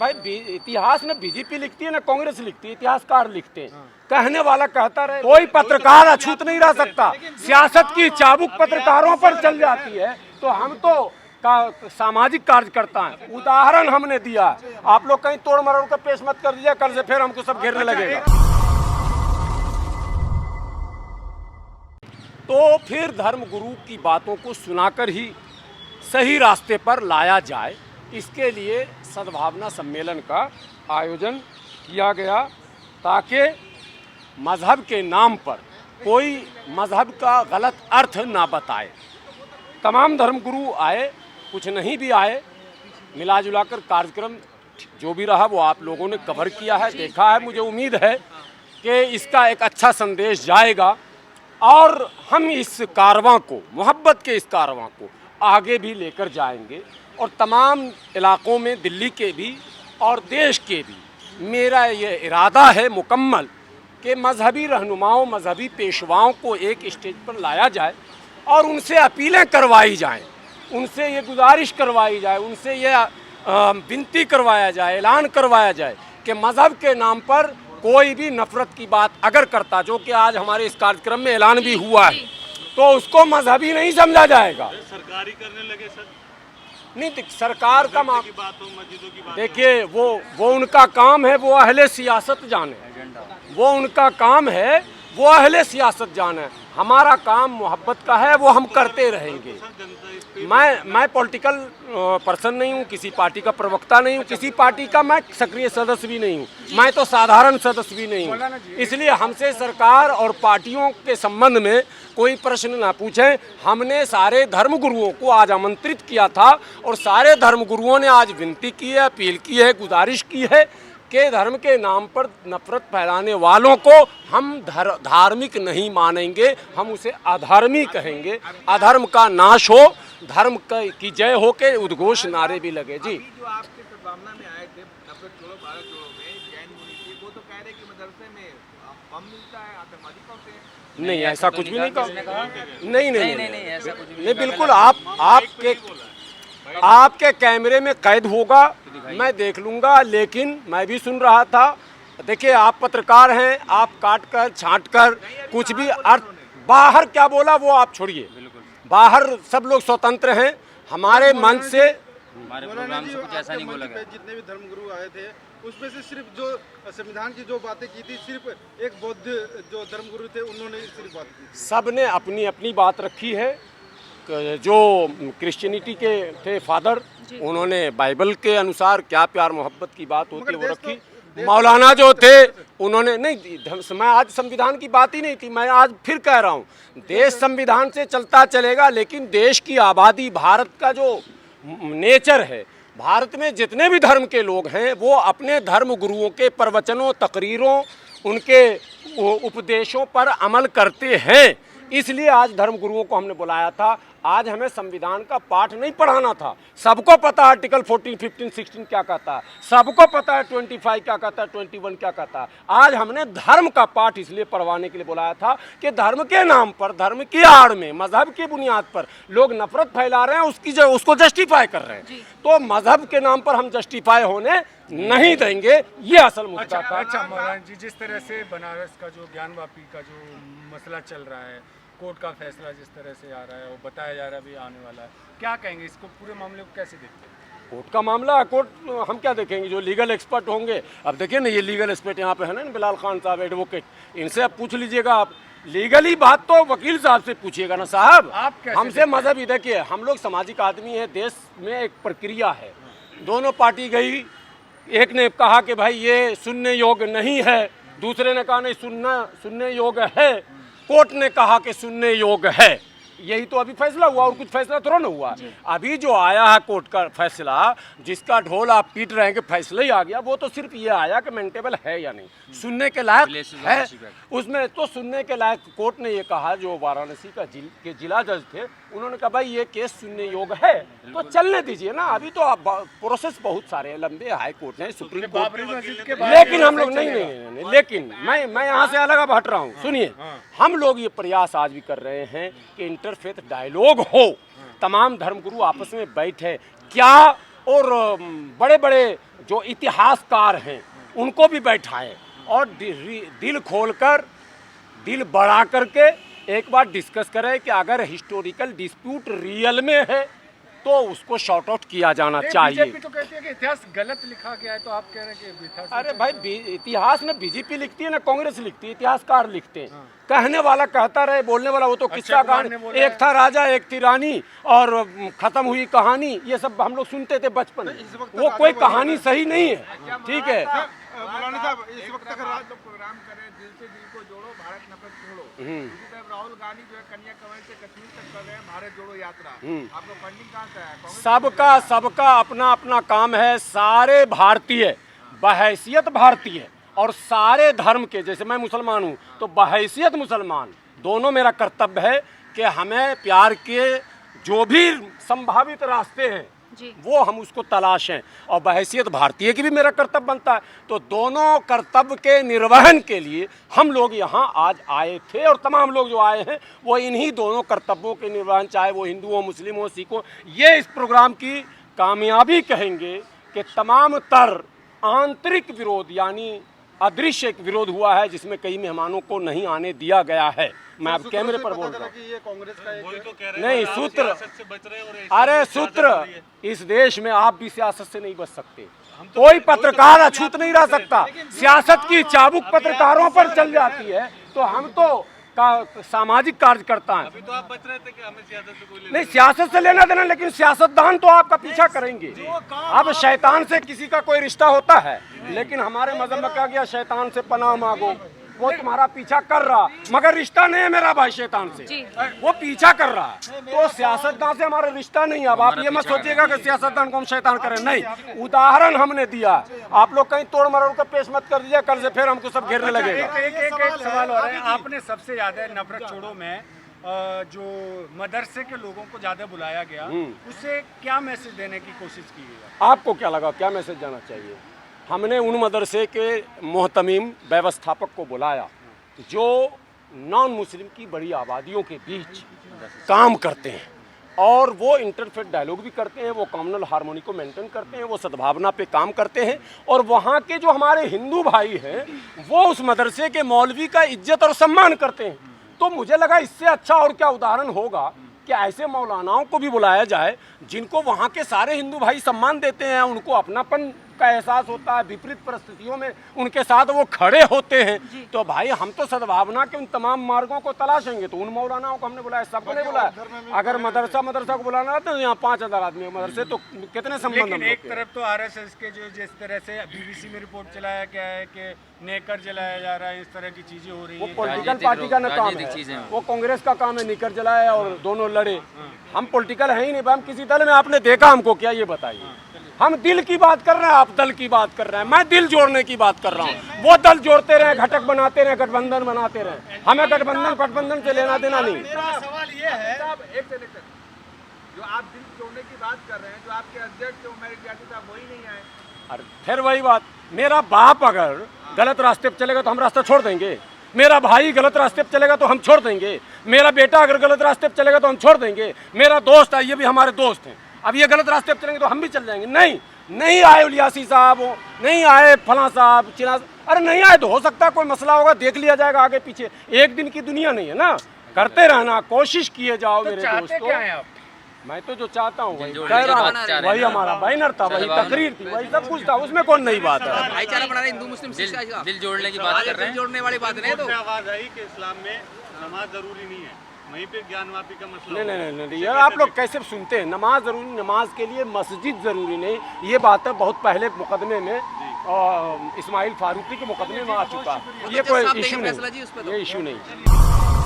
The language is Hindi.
भाई इतिहास न बीजेपी लिखती है ना कांग्रेस लिखती है, इतिहासकार लिखते हैं। कहने वाला कहता रहे, कोई पत्रकार अछूत नहीं रह सकता। सियासत की चाबुक पत्रकारों पर चल जाती है, तो हम तो सामाजिक कार्यकर्ता हैं। उदाहरण हमने दिया, आप लोग कहीं तोड़ मरोड़ का पेश मत कर दीजिए, कल से फिर हमको सब घेरने लगेगा। तो फिर धर्मगुरु की बातों को सुनाकर ही सही रास्ते पर लाया जाए, इसके लिए सद्भावना सम्मेलन का आयोजन किया गया, ताकि मज़हब के नाम पर कोई मज़हब का गलत अर्थ ना बताए। तमाम धर्मगुरु आए, कुछ नहीं भी आए, मिला जुला कर कार्यक्रम जो भी रहा वो आप लोगों ने कवर किया है, देखा है। मुझे उम्मीद है कि इसका एक अच्छा संदेश जाएगा और हम इस कारवां को, मोहब्बत के इस कारवां को आगे भी लेकर जाएंगे। और तमाम इलाकों में, दिल्ली के भी और देश के भी, मेरा ये इरादा है मुकम्मल कि मजहबी रहनुमाओं, मजहबी पेशवाओं को एक स्टेज पर लाया जाए और उनसे अपीलें करवाई जाएं, उनसे ये गुजारिश करवाई जाए, उनसे ये विनती करवाया जाए, ऐलान करवाया जाए कि मज़हब के नाम पर कोई भी नफ़रत की बात अगर करता, जो कि आज हमारे इस कार्यक्रम में ऐलान भी हुआ है, तो उसको मजहबी नहीं समझा जाएगा। सरकारी करने लगे सर, नहीं, सरकार का देखिए, वो उनका काम है, वो अहले सियासत जाने, वो उनका काम है, वो अहले सियासत जाने। हमारा काम मोहब्बत का है, वो हम करते रहेंगे। मैं पॉलिटिकल पर्सन नहीं हूँ, किसी पार्टी का प्रवक्ता नहीं हूँ, किसी पार्टी का मैं सक्रिय सदस्य भी नहीं हूँ, मैं तो साधारण सदस्य भी नहीं हूँ। इसलिए हमसे सरकार और पार्टियों के संबंध में कोई प्रश्न ना पूछें। हमने सारे धर्मगुरुओं को आज आमंत्रित किया था और सारे धर्मगुरुओं ने आज विनती की है, अपील की है, गुजारिश की है कि धर्म के नाम पर नफरत फैलाने वालों को हम धार्मिक नहीं मानेंगे, हम उसे अधर्मी कहेंगे। अधर्म का नाश हो, धर्म की जय हो के उद्घोष नारे भी लगे। जी, जो आपके सद्भावना में आए थे, नफरत छोड़ो भारत छोड़ो में जैन मुनि थे, वो तो कह रहे कि मदरसे में बम मिलता है, आतंकवादी पहुंचते हैं। नहीं, ऐसा कुछ भी नहीं कहा। नहीं, ऐसा कुछ भी नहीं, बिल्कुल। आपके कैमरे में कैद होगा, मैं देख लूँगा, लेकिन मैं भी सुन रहा था। देखिए, आप पत्रकार हैं, आप काट कर छांट कर कुछ भी अर्थ, बाहर क्या बोला वो आप छोड़िए, बाहर सब लोग स्वतंत्र हैं। हमारे मंच से, हमारे प्रोग्राम से कुछ ऐसा नहीं बोला गया। जितने भी धर्मगुरु आए थे, उसमें से सिर्फ जो संविधान की जो बातें की थी, सिर्फ एक बौद्ध जो धर्मगुरु थे उन्होंने सिर्फ बात की। सब ने अपनी अपनी बात रखी है। जो क्रिश्चियनिटी के थे फादर, उन्होंने बाइबल के अनुसार क्या प्यार मोहब्बत की बात होती है वो रखी। मौलाना जो थे उन्होंने नहीं, मैं आज संविधान की बात ही नहीं थी, मैं आज फिर कह रहा हूँ, देश संविधान से चलता चलेगा, लेकिन देश की आबादी, भारत का जो नेचर है, भारत में जितने भी धर्म के लोग हैं वो अपने धर्म गुरुओं के प्रवचनों, तकरीरों, उनके उपदेशों पर अमल करते हैं। इसलिए आज धर्म गुरुओं को हमने बुलाया था। आज हमें संविधान का पाठ नहीं पढ़ाना था, सबको पता है आर्टिकल 14, 15, 16 क्या कहता है, सबको पता है 25 क्या कहता है, 21 क्या कहता है। आज हमने धर्म का पाठ इसलिए पढ़वाने के लिए बुलाया था कि धर्म के नाम पर, धर्म की आड़ में, मजहब की बुनियाद पर लोग नफरत फैला रहे हैं, उसको जस्टिफाई कर रहे हैं। तो मजहब के नाम पर हम जस्टिफाई होने नहीं देंगे, ये असल मुद्दा था। अच्छा मौलाना जी, जिस तरह से बनारस का जो ज्ञानवापी का जो मसला चल रहा है, कोर्ट का फैसला जिस तरह से आ रहा है, वो बताया जा रहा है अभी आने वाला है, क्या कहेंगे इसको, पूरे मामले को कैसे देखते हैं? कोर्ट का मामला है, कोर्ट हम क्या देखेंगे, जो लीगल एक्सपर्ट होंगे। अब देखिए ना, ये लीगल एक्सपर्ट यहाँ पे है ना, बिलाल खान साहब एडवोकेट, इनसे आप पूछ लीजिएगा। आप लीगली बात तो वकील साहब से पूछिएगा ना साहब, हमसे मजहबी। देखिए, हम लोग सामाजिक आदमी हैं, देश में एक प्रक्रिया है, दोनों पार्टी गई, एक ने कहा कि भाई ये सुनने योग्य नहीं है, दूसरे ने कहा नहीं सुनने योग्य है, कोर्ट ने कहा कि सुनने योग्य है। यही तो अभी फैसला हुआ, और कुछ फैसला थोड़ा ना हुआ। अभी जो आया है कोर्ट का फैसला, जिसका ढोल आप पीट रहे हैं कि फैसला ही आ गया, वो तो सिर्फ ये आया कि मेंटेबल है या नहीं, सुनने के लायक है। उसमें तो सुनने के लायक कोर्ट ने ये कहा, जो वाराणसी के जिला जज थे, उन्होंने कहा भाई ये केस सुनने योग्य है, तो चलने दीजिए ना। अभी तो प्रोसेस बहुत सारे हैं, लंबे, हाई कोर्ट है, सुप्रीम कोर्ट, लेकिन हम लोग नहीं, लेकिन मैं यहाँ से अलग हट रहा हूँ। सुनिए, हम लोग ये प्रयास आज भी कर रहे हैं कि इंटरफेथ डायलॉग हो, तमाम धर्मगुरु आपस में बैठे। क्या और बड़े बड़े जो इतिहासकार हैं उनको भी बैठाएं और दिल खोलकर, दिल बढ़ा करके एक बार डिस्कस करें कि अगर हिस्टोरिकल डिस्प्यूट रियल में है तो उसको शॉर्ट आउट किया जाना चाहिए। बीजेपी तो कहती है कि इतिहास गलत लिखा गया है, तो आप कह रहे हैं कि इतिहास अरे भाई, इतिहास में बीजेपी लिखती है ना कांग्रेस लिखती है, इतिहासकार लिखते हैं। कहने वाला कहता रहे, बोलने वाला वो तो किस्सा कहानी, एक था राजा एक थी रानी और खत्म हुई कहानी, ये सब हम लोग सुनते थे बचपन में। वो कोई कहानी सही नहीं है, ठीक है। मौलाना साहब, इस वक्त तक प्रोग्राम करें, दिल से दिल को जोड़ो, भारत नफरत छोड़ो। इसी तरह राहुल गांधी जो है कन्याकुमारी से कश्मीर तक कर रहे हैं भारत जोड़ो यात्रा। आपको फंडिंग कहाँ से है? सबका अपना अपना काम है। सारे भारतीय बहैसियत भारतीय और सारे धर्म के, जैसे मैं मुसलमान हूँ तो बहैसियत मुसलमान, दोनों मेरा कर्तव्य है कि हमें प्यार के जो भी संभावित रास्ते हैं वो हम उसको तलाशें, और बहैसियत भारतीय की भी मेरा कर्तव्य बनता है। तो दोनों कर्तव्य के निर्वहन के लिए हम लोग यहाँ आज आए थे, और तमाम लोग जो आए हैं वो इन्हीं दोनों कर्तव्यों के निर्वहन, चाहे वो हिंदू हो, मुस्लिम हो, सिख हो। ये इस प्रोग्राम की कामयाबी कहेंगे कि तमाम तर आंतरिक विरोध यानी अदृश्य एक विरोध हुआ है जिसमें कई मेहमानों को नहीं आने दिया गया है। मैं अब कैमरे पर बोल रहा हूँ, ये कांग्रेस का एक नहीं सूत्र, अरे सूत्र, इस देश में आप भी सियासत से नहीं बच सकते। कोई पत्रकार अछूत नहीं रह सकता। सियासत की चाबुक पत्रकारों पर चल जाती है, तो हम तो सामाजिक कार्यकर्ता हैं। अभी तो आप बच रहे थे कि हमें सियासत से कोई नहीं, सियासत से लेना देना, लेकिन सियासतदान तो आपका पीछा करेंगे। अब शैतान से किसी का कोई रिश्ता होता है, लेकिन हमारे मजहब में कहा गया शैतान से पनाह मांगो। वो तुम्हारा पीछा कर रहा, मगर रिश्ता नहीं है मेरा भाई शैतान से, वो पीछा कर रहा है। तो सियासतदान से हमारा रिश्ता नहीं है। अब आप ये मत सोचिएगा कि सियासतदान को हम शैतान करें, नहीं। उदाहरण हमने दिया, आप लोग कहीं तोड़ मरोड़ का पेश मत कर दीजिए, कल से फिर हमको सब घेरने लगेगा। एक सवाल हो रहा है, आपने सबसे ज्यादा नफरत छोड़ो में जो मदरसे के लोगों को ज्यादा बुलाया गया, उससे क्या मैसेज देने की कोशिश की गई? आपको क्या लगा, क्या मैसेज जाना चाहिए? हमने उन मदरसे के मोहतमीम व्यवस्थापक को बुलाया जो नॉन मुस्लिम की बड़ी आबादियों के बीच काम करते हैं, और वो इंटरफेथ डायलॉग भी करते हैं, वो कम्युनल हार्मोनी को मेंटेन करते हैं, वो सद्भावना पे काम करते हैं। और वहाँ के जो हमारे हिंदू भाई हैं वो उस मदरसे के मौलवी का इज्जत और सम्मान करते हैं। तो मुझे लगा इससे अच्छा और क्या उदाहरण होगा कि ऐसे मौलानाओं को भी बुलाया जाए जिनको वहाँ के सारे हिंदू भाई सम्मान देते हैं, उनको अपनापन का एहसास होता है, विपरीत परिस्थितियों में उनके साथ वो खड़े होते हैं। तो भाई हम तो सद्भावना के उन तमाम मार्गों को तलाशेंगे। तो उन मौलानाओं को हमने बुलाया, सबको नहीं बुलाया। अगर मदरसा को बुलाना तो यहाँ 5000 आदमी मदरसे, तो कितने संबंध। लेकिन एक तरफ तो आरएसएस के जो जिस तरह से बीबीसी में रिपोर्ट चलाया गया है कि नेकर जलाया जा रहा है, इस तरह की चीजें हो रही वो है। पॉलिटिकल पार्टी का न काम है, वो कांग्रेस का काम है निकर जलाए और दोनों लड़े। हम पॉलिटिकल है ही नहीं, हम किसी दल में आपने देखा हमको क्या, ये बताइए। हम दिल की बात कर रहे हैं, आप दल की बात कर रहे हैं। मैं दिल जोड़ने की बात कर रहा हूँ। वो दल जोड़ते रहे, घटक बनाते रहे, गठबंधन बनाते रहे। हमें गठबंधन से लेना देना नहीं। मेरा सवाल ये है, एक सेकंड, जो आप दिल जोड़ने की बात कर रहे हैं, जो आपके अध्यक्ष उमर इलियासी साहब वही नहीं आए। अरे फिर वही बात, मेरा बाप अगर गलत रास्ते पर चलेगा तो हम रास्ता छोड़ देंगे। मेरा भाई गलत रास्ते पर चलेगा तो हम छोड़ देंगे। मेरा बेटा अगर गलत रास्ते पर चलेगा तो हम छोड़ देंगे। मेरा दोस्त है, ये भी हमारे दोस्त हैं, अब ये गलत रास्ते पर चलेंगे तो हम भी चल जाएंगे। नहीं आए इलियासी साहब, नहीं आए फलां साहब, चिना, अरे नहीं आए तो हो सकता है कोई मसला होगा, देख लिया जाएगा आगे पीछे। एक दिन की दुनिया नहीं है ना, करते रहना, कोशिश किए जाओ। मेरे दोस्तों, मैं तो जो चाहता हूँ वही कह रहा हूँ, वही हमारा बैनर था, वही तकरीर थी, वही सब कुछ था, उसमें कौन नई बात है। भाईचारा बना रहे हिंदू मुस्लिम दिल जोड़ने की बात कर रहे हैं, जोड़ने वाली बात नहीं। तो आवाज आई कि इस्लाम में नमाज जरूरी नहीं है, वहीं पे ज्ञानवापी का मसला। नहीं, यार आप लोग कैसे सुनते हैं? नमाज जरूरी, नमाज के लिए मस्जिद जरूरी नहीं। ये बात है बहुत पहले मुकदमे में इस्माइल फारूकी के मुकदमे में आ चुका है। ये कोई इशू नहीं, ये इशू नहीं।